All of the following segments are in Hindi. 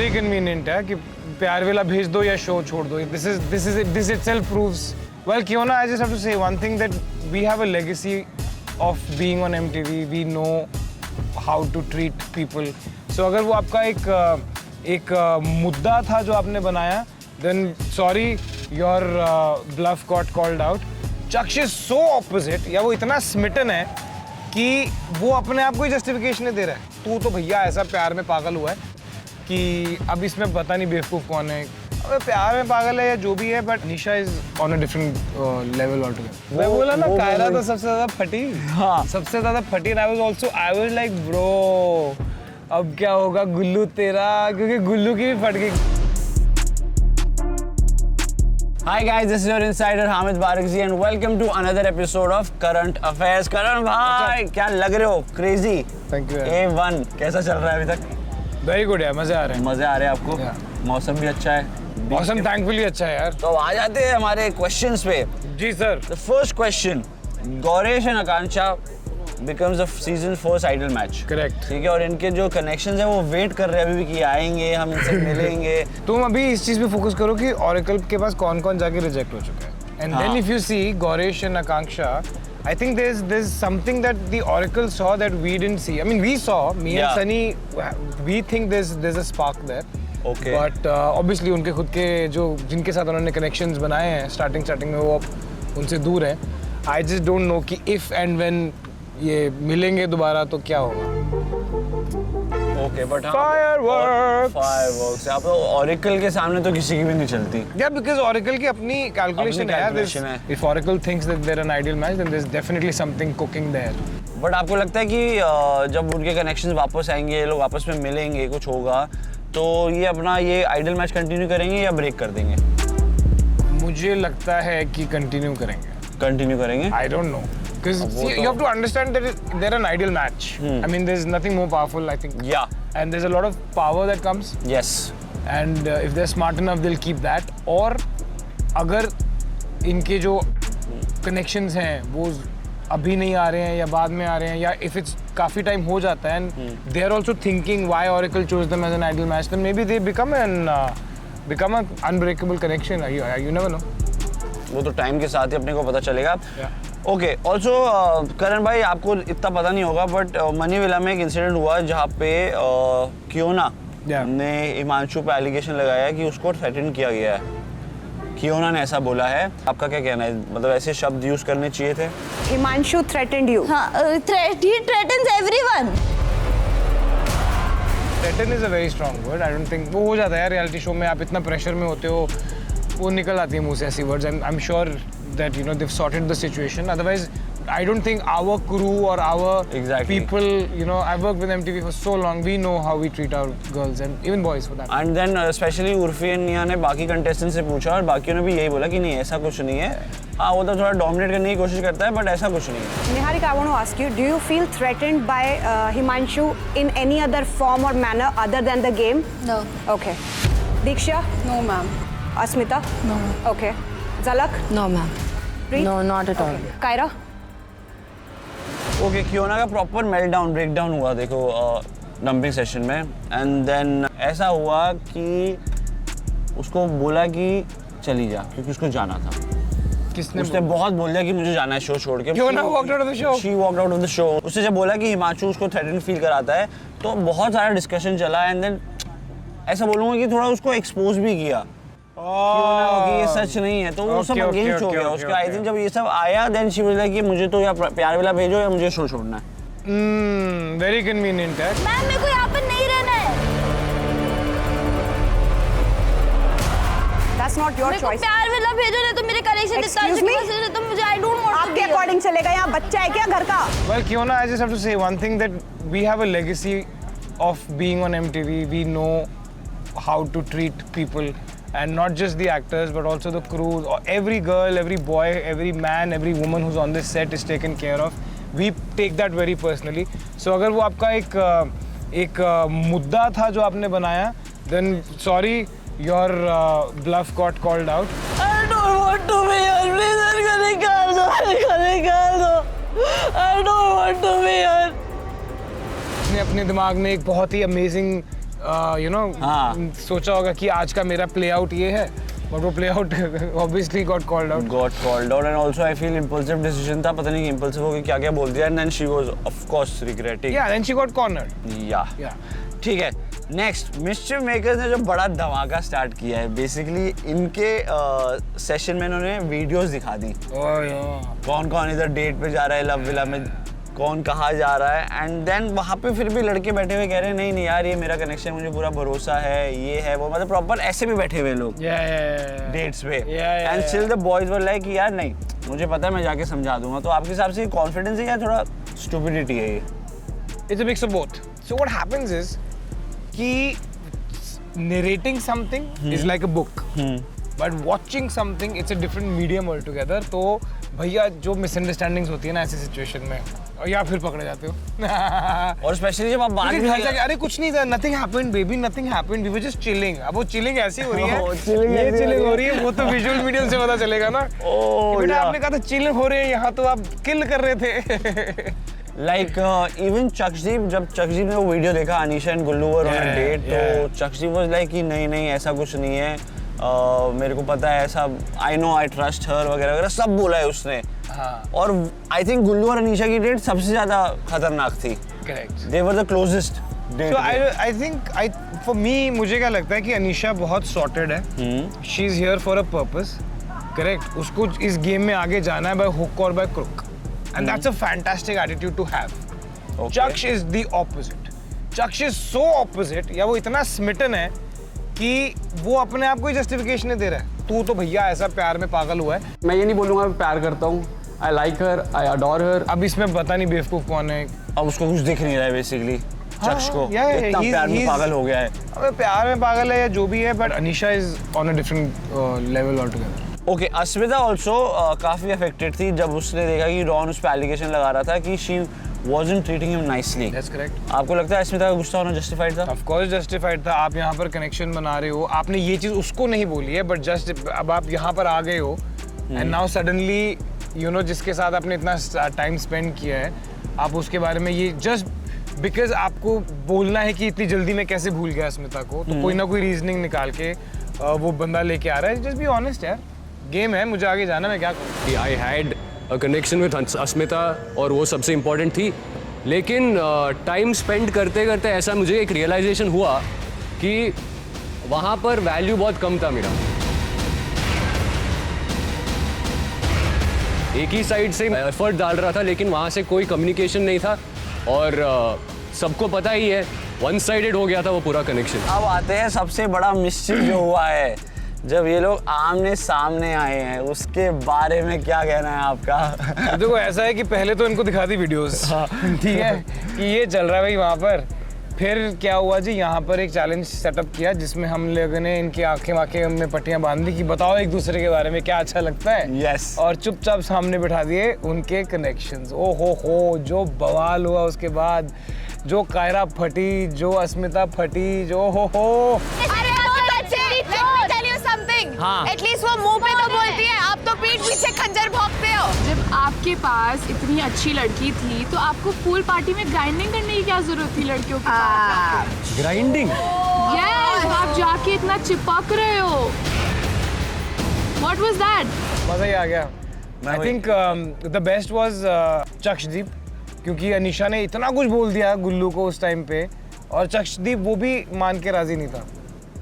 वेरी कन्वीनियंट है कि प्यार वेला भेज दो या शो छोड़ दो. This itself proves. Well, Kiona, I just have to say one thing, that we have a legacy of being on MTV. We know how to treat people. So अगर वो आपका एक मुद्दा था जो आपने बनाया, then sorry, your bluff got called out. Chaksh is so opposite, या वो इतना smitten है कि वो अपने आप को ही justification दे रहा है. तू तो भैया ऐसा प्यार में पागल हुआ है कि अब इसमें पता नहीं बेवकूफ़ कौन है. अबे प्यार में पागल है या जो भी है, but Nisha is on a different level all together. मैं बोला ना, कायरा तो सबसे ज़्यादा फटी. हाँ, सबसे ज़्यादा फटी. And I was like bro, अब क्या होगा गुल्लू तेरा, क्योंकि गुल्लू की भी फट गई. Hi guys, this is your insider Hamid Barakzi and welcome to another episode of Current Affairs. करण भाई, क्या लग रहे हो? Crazy. Thank you. A1 कैसा चल रहा है अभी तक? वेरी गुड यार, मज़े आ रहे हैं. मज़े आ रहे हैं आपको? Yeah. मौसम भी अच्छा है. मौसम थैंकफुली अच्छा है यार. तो आ जाते हैं हमारे क्वेश्चंस पे. जी sir. The first question, Gauresh and Akanksha becomes the season 4 idol match. Correct. ठीक है, और इनके जो कनेक्शंस हैं वो वेट कर रहे हैं अभी भी कि आएंगे, हम इनसे मिलेंगे. तुम अभी इस चीज़ पे फोकस करो कि ऑरेकल के पास कौन-कौन जाके रिजेक्ट हो चुका है. And then if you see Goresh and Akanksha, I think there's something that the Oracle saw that we didn't see. I mean, we saw, me and Sunny, we think there's a spark there. Okay. But obviously उनके खुद के जो जिनके साथ उन्होंने connections बनाए हैं स्टार्टिंग में, वो अब उनसे दूर हैं. I just don't know कि if and when ये मिलेंगे दोबारा तो क्या होगा. Okay, but Fireworks. Fireworks. आप तो Oracle के सामने तो किसी की भी नहीं चलती. Yeah, because Oracle की अपनी calculation है. If Oracle thinks that they're an ideal match, then there's definitely something cooking there. But आपको लगता है कि जब उनके connections वापस आएंगे, ये लोग आपस में मिलेंगे, कुछ होगा, तो ये अपना ये आइडल मैच कंटिन्यू करेंगे या ब्रेक कर देंगे? मुझे लगता है कि कंटिन्यू करेंगे. कंटिन्यू करेंगे? I don't know. Because you have to understand that they're an ideal match. I mean, there's nothing more powerful, I think. Yeah. And there's a lot of power that comes. Yes. And if they're smart enough, they'll keep that. और अगर इनके जो connections हैं वो अभी नहीं आ रहे हैं या बाद में आ रहे हैं, या if it's काफ़ी टाइम हो जाता है and they're also thinking why Oracle chose them as an ideal match, then maybe they become an unbreakable connection. You never know. वो तो टाइम के साथ ही अपने को पता चलेगा. ओके, ऑल्सो करण भाई, आपको इतना पता नहीं होगा बट मनी विला में एक इंसिडेंट हुआ जहाँ पे कियोना ने हिमांशु पे एलिगेशन लगाया कि उसको थ्रेटन किया गया है. कियोना ने ऐसा बोला है. आपका क्या कहना है? मतलब ऐसे शब्द यूज करने चाहिए थे? Himanshu threatened you. हाँ, he threatens everyone. Threaten is a very strong word. I don't think वो हो जाता है यार रियलिटी शो में. आप इतना प्रेशर में होते हो, वो निकल आती है मुंह से ऐसी words. I'm sure that they've sorted the situation. Otherwise, I don't think our crew or our people, I've worked with MTV for so long. We know how we treat our girls and even boys for that. And then especially Urfi and निया ने बाकी कंटेस्टेंट से पूछा और बाकियों ने भी यही बोला कि नहीं, ऐसा कुछ नहीं है. हाँ, वो तो थोड़ा डोमिनेट करने की कोशिश करता है, बट ऐसा कुछ नहीं है. Niharika, I want to ask you, do you feel threatened by Himanshu in any other form or manner other than the game? No. Okay. Diksha? No, ma'am. Asmita? No. Okay. Zalak? No, ma'am. Preet? No, not at all. Kaira? Okay, Kiona का प्रॉपर मेल्टडाउन ब्रेकडाउन हुआ देखो डंपिंग सेशन में. एंड देन ऐसा हुआ कि उसको बोला कि चली जा, क्योंकि उसको जाना था. किसने? उसने बहुत बोल दिया कि मुझे जाना है शो छोड़ के. कियोना walked out of the show. She walked out of the show. उससे जब बोला कि हिमांशु उसको थ्रेटन फील कराता है, तो बहुत सारा डिस्कशन चला. एंड देन ऐसा बोलूँगा कि थोड़ा उसको एक्सपोज भी किया कि ये सच नहीं है, तो वो सब अगेंस्ट हो गया उसका. आई थिंक जब ये सब आया, देन शी वाज लाइक कि मुझे तो या प्यार वाला भेजो या मुझे शो छोड़ना है. वेरी कन्वीनियंट है. मैम, मेरे को यहाँ पर नहीं रहना है. That's not your मेरे को choice. प्यार वाला भेजो, नहीं तो मेरे कनेक्शन Excuse me? तो मुझे I don't want to आपके be here. अकॉर्डिंग चलेगा. यहाँ बच्चा है क्या घर का? Well, Kiona, I just have to say one thing, that we have a legacy of being on MTV. We know how to treat people. And not just the actors, but also the crew. Every girl, every boy, every man, every woman who's on this set is taken care of. We take that very personally. So अगर वो आपका एक मुद्दा था जो आपने बनाया, then sorry, your bluff got called out. I don't want to be here. Please, मेरे को निकाल दो. I don't want to be here. उसने अपने दिमाग में एक बहुत ही अमेजिंग हाँ। सोचा होगा कि आज का मेरा प्ले आउट ये है, बट वो play out obviously got called out and also I feel impulsive decision था, पता नहीं इम्पल्सिव हो गई क्या क्या बोल दिया, and then she was of course regretting. Yeah then she got cornered. Yeah yeah ठीक है। नेक्स्ट, मिस्चिफ मेकर्स ने जो बड़ा धमाका स्टार्ट किया है, बेसिकली इनके सेशन में इन्होंने वीडियोस दिखा दी, कौन कौन इधर डेट पे जा रहा है, लव विला में कौन कहाँ जा रहा है, एंड देन वहाँ पे फिर भी लड़के बैठे हुए कह रहे हैं नहीं नहीं यार ये मेरा कनेक्शन, मुझे पूरा भरोसा है, ये है वो, मतलब प्रॉपर ऐसे भी बैठे हुए लोग डेट्स पे, and still the boys were like यार नहीं मुझे पता है मैं जाके समझा दूंगा। तो आपके हिसाब से कॉन्फिडेंस है या थोड़ा स्टूपिडिटी है ये? It's a mix of both. So what happens is कि narrating something is like a book, but watching something it's a different medium altogether. तो भैया जो misunderstandings होती है ना ऐसी सिचुएशन में, या फिर पकड़े जाते हो और स्पेशली जब आप बात अरे कुछ नहीं था, nothing happened baby, nothing happened, we were just chilling। अब वो chilling ऐसी हो रही है, ये chilling हो रही है, वो तो visual medium से पता चलेगा ना। बेटा आपने कहा था chill हो रहे हैं, यहाँ तो आप kill कर रहे थे। लाइक इवन चकदीप, जब चकदीप ने वो वीडियो देखा Anisha and Gullu were on a date, तो चकदीप वाज लाइक कि नहीं नहीं ऐसा कुछ नहीं है, मेरे को पता है ऐसा, I know I trust her वगैरह वगैरह सब बोला है उसने। और आई थिंक गुल्लू और अनीशा की डेट सबसे ज्यादा खतरनाक थी। Correct, they were the closest date. So I think for me मुझे क्या लगता है कि अनीशा बहुत सॉर्टेड है, she is here for a purpose, correct. उसको इस गेम में आगे जाना है बाय हुक और by crook, and that's a fantastic attitude to have. Chaksh is the opposite, Chaksh is so opposite, या वो इतना स्मिटन है कि वो अपने आप को ही जस्टिफिकेशन नहीं दे रहा है, तू तो भैया ऐसा प्यार में पागल हुआ है। मैं ये नहीं बोलूँगा मैं प्यार करता हूँ, I like her, I adore हर। अब इसमें पता नहीं बेवकूफ कौन है, अब उसको कुछ दिख नहीं रहा है बेसिकली, चक्ष को इतना प्यार में पागल हो गया है। अबे प्यार में पागल है या जो भी है, but Anisha is on a different level all together. Okay, Asmita also काफी अफेक्टेड थी जब उसने देखा कि रॉन उस पर एलिगेशन लगा रहा था कि she wasn't treating him nicely. That's correct. आपको लगता है अस्मिता का गुस्सा होना जस्टिफाइड था? Of course justified था। आप यहाँ पर कनेक्शन बना रहे हो, आपने ये चीज़ उसको नहीं बोली है, बट जस्ट अब आप यहाँ पर आ गए हो, and now suddenly you know जिसके साथ आपने इतना टाइम स्पेंड किया है, आप उसके बारे में ये जस्ट बिकॉज आपको बोलना है कि इतनी जल्दी में कैसे भूल गया अस्मिता को, तो कोई ना कोई रीजनिंग निकाल के वो बंदा लेके आ रहा है। जस्ट बी ऑनेस्ट यार, गेम है, मुझे आगे जाना, मैं क्या करूँ। I had a connection with Asmita और वो सबसे इम्पोर्टेंट थी, लेकिन टाइम स्पेंड करते करते ऐसा मुझे एक रियलाइजेशन हुआ कि वहाँ पर वैल्यू बहुत कम था मेरा। एक ही साइड से एफर्ट डाल रहा था, लेकिन वहाँ से कोई कम्युनिकेशन नहीं था, और सबको पता ही है वन साइडेड हो गया था वो पूरा कनेक्शन। अब आते हैं सबसे बड़ा मिस्चिफ जो हुआ है, जब ये लोग आमने सामने आए हैं, उसके बारे में क्या कहना है आपका? देखो ऐसा है कि पहले तो इनको दिखा दी वीडियोस, ठीक है कि ये चल रहा है भाई वहाँ पर। फिर क्या हुआ जी, यहाँ पर एक चैलेंज सेटअप किया जिसमें हम लोगों ने इनकी आंखें में पट्टियाँ बांध दी कि बताओ एक दूसरे के बारे में क्या अच्छा लगता है। यस। और चुपचाप सामने बिठा दिए उनके कनेक्शंस। ओ हो जो बवाल हुआ उसके बाद, जो कायरा फटी, जो अस्मिता फटी, जो हो। हाँ। एटलीस्ट वो मुंह पे तो बोलती है, आप तो पीठ पीछे खंजर भोंकते हो। जब आपके पास इतनी अच्छी लड़की थी तो आपको पूल पार्टी में ग्राइंडिंग करने की क्या जरूरत थी लड़कियों के पास? ग्राइंडिंग? यस, आप जाके इतना चिपक रहे हो। What was that? मजा ही आ गया। I think the best was चक्षदीप, क्योंकि अनीशा ने इतना कुछ बोल दिया गुल्लू को उस टाइम पे, और चक्षदीप वो भी मान के राजी नहीं था।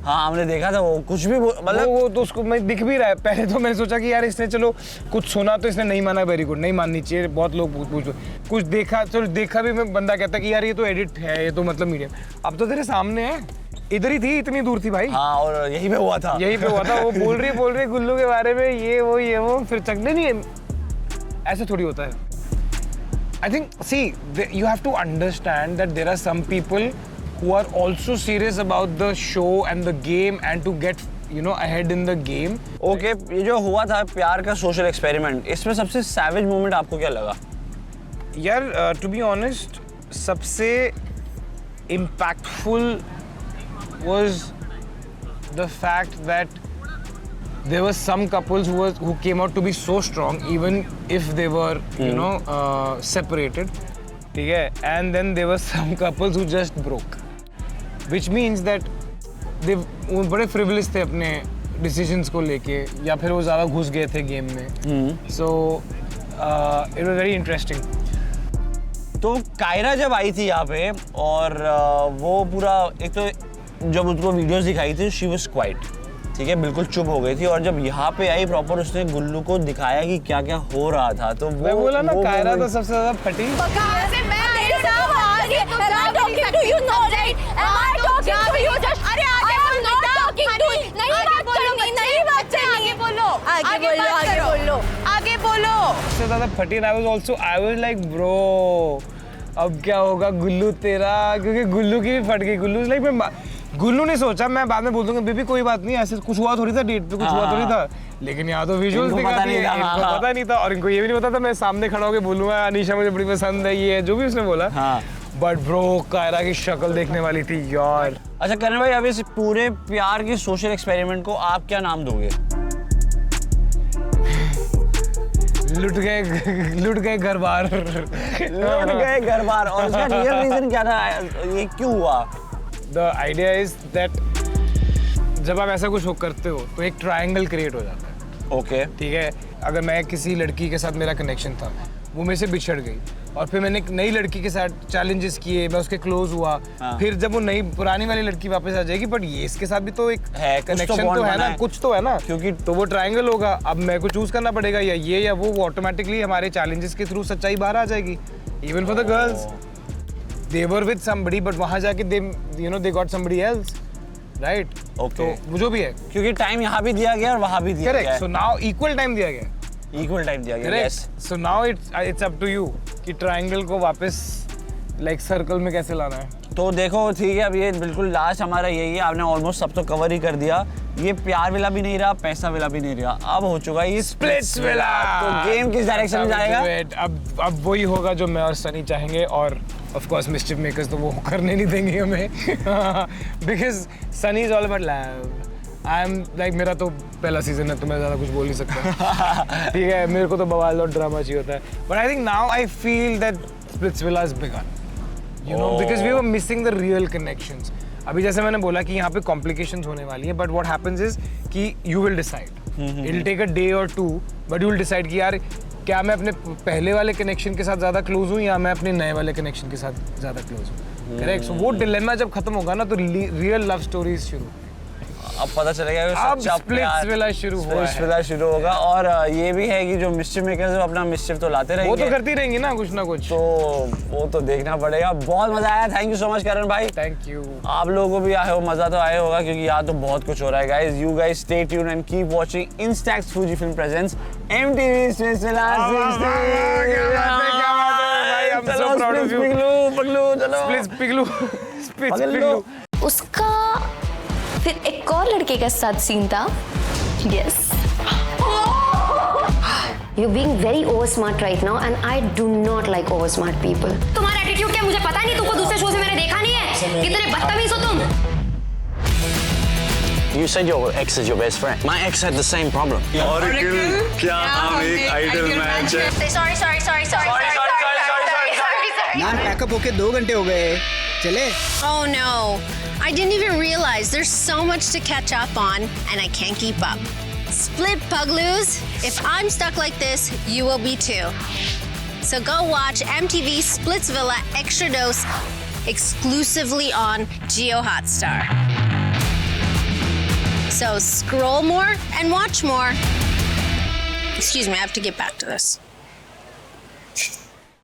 हाँ, हमने देखा था वो कुछ भी मतलब वो तो उसको मैं दिख भी रहा है। पहले तो मैंने सोचा कि यार इसने चलो कुछ सुना तो इसने नहीं माना, वेरी गुड, नहीं माननी चाहिए, बहुत लोग पूछ कुछ देखा, चलो देखा भी, मैं बंदा कहता कि यार ये तो एडिट है, ये तो मतलब मीडियम। अब तो तेरे सामने है, इधर ही थी, इतनी दूर थी भाई। हाँ, और यहीं पे हुआ था। वो बोल रही गुल्लू के बारे में, ये वो फिर चकने नहीं है। ऐसे थोड़ी होता है। I think see you have to understand that there are some people who are also serious about the show and the game and to get ahead in the game. Okay, ये जो हुआ था प्यार का सोशल एक्सपेरिमेंट, इसमें सबसे सैवेज मोमेंट आपको क्या लगा? यार to be honest, सबसे impactful was the fact that there were some couples who came out to be so strong even if they were separated, ठीक है, and then there were some couples who just broke. Which means that वो बड़े फ्रिवलिस थे अपने डिसीजंस को लेके, या फिर वो ज़्यादा घुस गए थे गेम में. So it was very interesting. तो कायरा जब आई थी यहाँ पे और वो पूरा एक तो जब उसको वीडियोस दिखाई थी शी वाज क्वाइट, ठीक है, बिल्कुल चुप हो गई थी. और जब यहाँ पे आई प्रॉपर उसने गुल्लू को दिखाया कि क्या क्या हो रहा था. तो मैं बोला ना कायरा तो सबसे ज़्यादा फटी. कहाँ से मैं तेरे साथ आ रही हूँ, I'm not talking to you, no right? Am I talking to you? Just अरे आगे बोलो बेटा. नहीं बात करनी, आगे बोलो, आगे बोलो. सबसे ज़्यादा फटी. And I was like bro, अब क्या होगा गुल्लू तेरा, क्योंकि गुल्लू की भी फट गई. गुल्लू ने सोचा मैं बाद में बोल दूंगा बेबी कोई बात नहीं, ऐसे कुछ हुआ थोड़ी था, डेट पे कुछ हुआ थोड़ी था. लेकिन यहाँ तो विजुअल्स दिखा दिए, इनको पता नहीं था और इनको ये भी नहीं पता था. मैं सामने खड़ा होकर बोलूंगा अनीशा मुझे बड़ी पसंद है, ये जो भी उसने बोला. बट ब्रो कायरा की शक्ल देखने वाली थी यार. अच्छा करण भाई, अब इस पूरे प्यार के सोशल एक्सपेरिमेंट को आप क्या नाम दोगे? लुट गए घर बार. लुट गए घर बार. और इसका रियल रीजन क्या था, ये क्यों हुआ? द आइडिया इज दैट जब आप ऐसा कुछ करते हो तो एक ट्रायंगल क्रिएट हो जाता है. ओके ठीक है. अगर मैं किसी लड़की के साथ मेरा कनेक्शन था, वो मेरे से बिछड़ गई और फिर मैंने एक नई लड़की के साथ चैलेंजेस किए, मैं उसके क्लोज हुआ. फिर जब वो नई पुरानी वाली लड़की वापस आ जाएगी, बट ये इसके साथ भी तो एक कनेक्शन तो है ना, कुछ तो है ना, क्योंकि तो वो ट्रायंगल होगा. अब मेरे को चूज करना पड़ेगा या ये या वो ऑटोमेटिकली हमारे चैलेंजेस के थ्रू सच्चाई बाहर आ जाएगी. Even for the girls, they were with somebody but वहाँ जाके they got somebody else, right? Okay. तो जो भी है, क्योंकि टाइम यहाँ भी दिया गया और वहाँ भी दिया गया. correct. So now equal time दिया गया. इक्वल टाइम दिया गया. Correct. So now it's up to you कि ट्रायंगल को वापस like सर्कल में कैसे लाना है. तो देखो ठीक है, अब ये बिल्कुल लास्ट हमारा यही है. आपने ऑलमोस्ट सब तो कवर ही कर दिया. ये प्यार विला भी नहीं रहा, पैसा विला भी नहीं रहा, अब हो चुका है ये स्प्लिट्स विला. तो गेम किस डायरेक्शन में जाएगा? अब वही होगा जो मैं और सनी चाहेंगे, और ऑफ कोर्स मिस्चिफ मेकर्स तो वो करने नहीं देंगे हमें. Because Sunny is all about love. I am like, मेरा तो पहला सीजन है तो मैं ज़्यादा कुछ बोल नहीं सकता. ठीक है, मेरे को तो बवाल और ड्रामा चाहिए होता है. But I think now I feel that Splitsvilla is begin, you know, because we were missing the real connections. अभी जैसे मैंने बोला कि यहाँ पे कॉम्प्लिकेशंस होने वाली है, बट व्हाट हैपेंस इज कि you will decide, it will take a day or two, but you will decide कि यार क्या मैं अपने पहले वाले कनेक्शन के साथ ज़्यादा क्लोज हूँ या मैं अपने नए वाले कनेक्शन के साथ ज़्यादा क्लोज हूँ. करेक्ट. सो वो डिलेमा जब खत्म होगा ना तो रियल लव स्टोरीज शुरू. अब पता चलेगा कि अब स्प्लिट्स विला शुरू हुआ है. स्प्लिट्स विला शुरू होगा. और ये भी है कि जो मिस्चिफ मेकर्स है अपना मिस्चिफ तो लाते रहेंगे, वो तो करती रहेंगी ना कुछ ना कुछ. तो वो तो देखना पड़ेगा. बहुत मजा आया. थैंक यू सो मच करण भाई. Thank you. आप लोगों को भी आए हो, मजा तो आया होगा क्योंकि यहाँ तो बहुत कुछ हो रहा है. Guys, you guys stay tuned and keep watching Instax Fujifilm presents MTV splits villa 60. उसका फिर एक और लड़के के साथ सीन था. Yes. You're being very over smart right now and I do not like over smart people. तुम्हारा एटीट्यूड क्या मुझे पता नहीं, तुमको दूसरे शो से मैंने देखा नहीं है. कितने बदतमीज हो तुम. You said your ex is your best friend. My ex had the same problem. क्या हम एक आइडल मैच है. Sorry. यार पैकअप होके 2 घंटे हो गए. चले. Oh no. I didn't even realize there's so much to catch up on and I can't keep up. Split Pugloos. If I'm stuck like this, you will be too. So go watch MTV Splits Villa Extra Dose exclusively on Geo Hotstar. So scroll more and watch more. Excuse me, I have to get back to this.